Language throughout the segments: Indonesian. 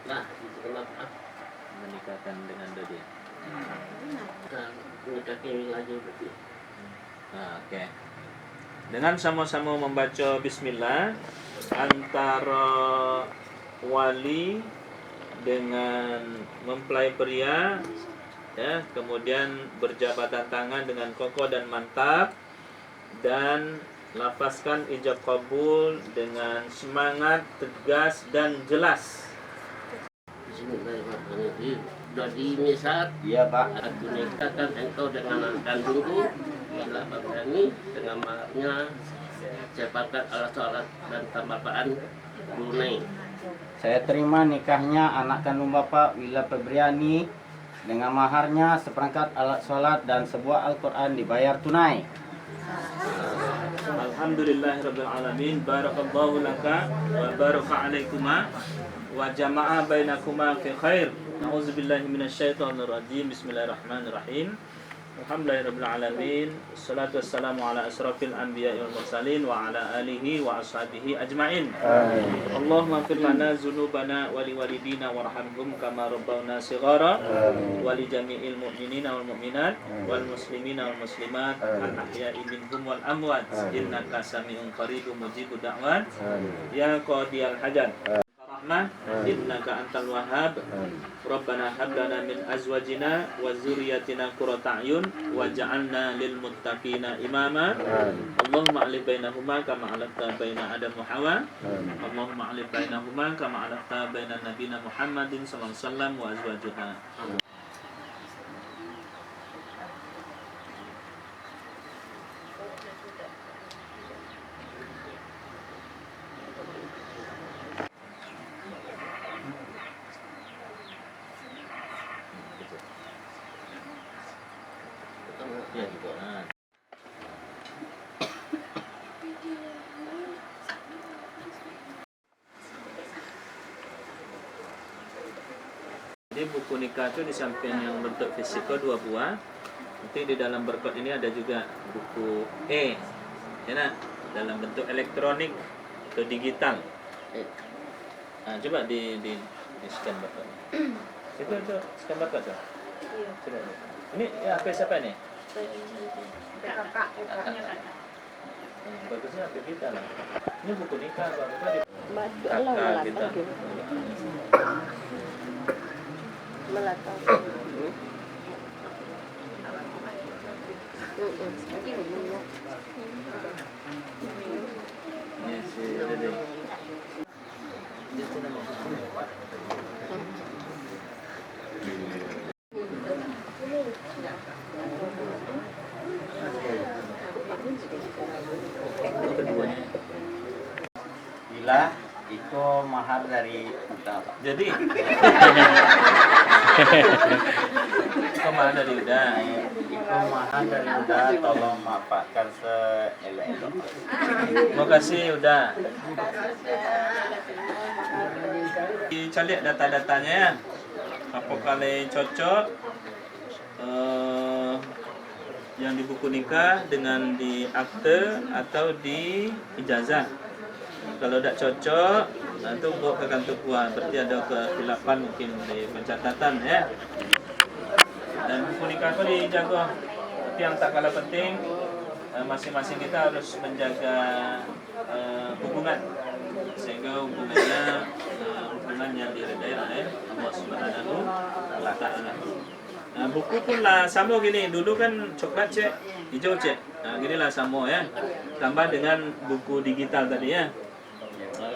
Nah, itu kenapa? Menikahkan dengan Dodi. Dan nikahin lagi berarti. Oke. Dengan sama-sama membaca bismillah antara wali dengan mempelai pria, ya, kemudian berjabatan tangan dengan kokoh dan mantap, dan lafazkan ijab kabul dengan semangat, tegas dan jelas. Bismillahirrahmanirrahim. Dodi misal, Iya Pak. aku nikahkan engkau dengan anak kandungku bila berani dengan maharnya cepatkan alat sholat dan tambahan tunai. Saya terima nikahnya anak kandung Bapak Wila Febriani dengan maharnya seperangkat alat sholat dan sebuah Al-Quran dibayar tunai. Alhamdulillahirabbil alamin. Barakallahu laka wa baraka alaikuma wa jama'a bainakuma fi khair. A'udzubillahi minasyaitonir rajim. Bismillahirrahmanirrahim. Alhamdulillahirabbil alamin. Wassalatu wassalamu ala asrafil anbiya'i wal mursalin wa ala alihi wa ashabihi ajmain. Amin. Allahumma ighfir lana dzunubana wa liwalidina warhamhum kama rabbawna shighara wa li jami'il mu'minina wal mu'minat wal muslimina wal muslimat al ahya'i minhum wal amwat innaka sami'un qaribun mujibud da'wat ya qadiyal hajat rahmah innaka antal wahhab rabbana hab lana min azwajina wa dzurriyyatina qurrata a'yun waj'alna lil muttaqina imama Allahumma alif bainahuma kama alafta baina Adam wa Hawa Allahumma alif bainahuma kama alafta baina nabiyina Muhammadin sallallahu alaihi wasallam wa azwajiha. Ya gitu. Nah. Jadi buku nikah itu di samping yang bentuk fisiko 2 buah. Nanti di dalam berkot ini ada juga buku ya nak, dalam bentuk elektronik atau digital. Nah, coba di scan barcode. Itu scan barcode tuh. Coba. Ini HP siapa nih? Kakak. Bagusnya HP kita lah. Ini buku nikah bapak di Kakak kita. Melatang. Ini si Dede. Keduanya. Bila itu mahar dari kita Pak. Jadi kemana dari udah? Itu mahar dari Uda, tolong maafkan seelok-elok. Mau kasih udah. Dicari data-datanya ya. Apa kali cocok yang di buku nikah dengan di akte atau di ijazah. Kalau tidak cocok, itu bawa ke kantor puan. Berarti ada kekhilafan mungkin di pencatatan ya. Dan buku nikah itu dijaga. Tapi yang tak kalah penting, masing-masing kita harus menjaga hubungan, sehingga hubungan yang diridai oleh Allah Subhanahu wa Ta'ala. Nah, buku pun lah sama gini. Dulu kan coklat cek, hijau cek. Nah, gini lah sama ya. Tambah dengan buku digital tadi ya.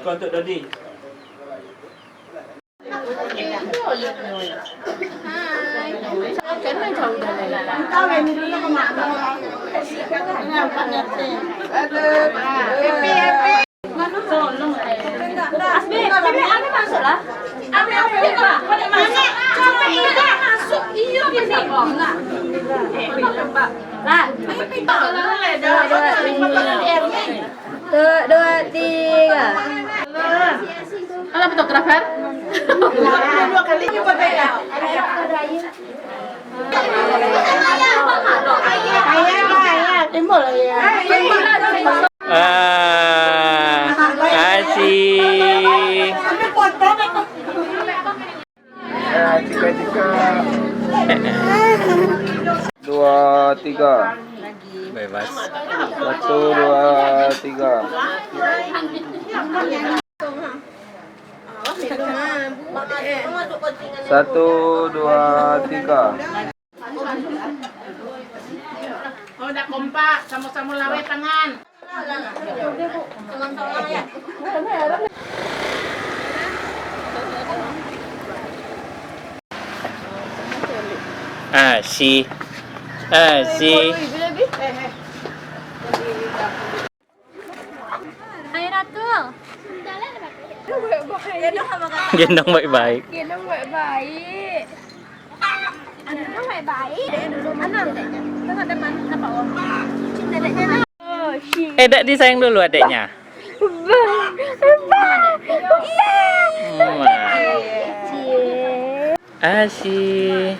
Kau untuk Dodi. Dua, tiga. Kalau fotografer? Dua kali coba pegang. Ayah, timbul ya. Asik. Cika. 2, 3. Bebas. 1, 2, 3. Satu, dua, tiga. Oh, udah kompak, sama-sama lawet tangan. Asih. Asih. Ayo Ratul. Gendong baik-baik. Gendong baik-baik. Gendong baik-baik. Mana adeknya? Tengok teman apa om? Cinta adeknya. Oh, shit. Dak disayang dulu adeknya. Iya. Asih.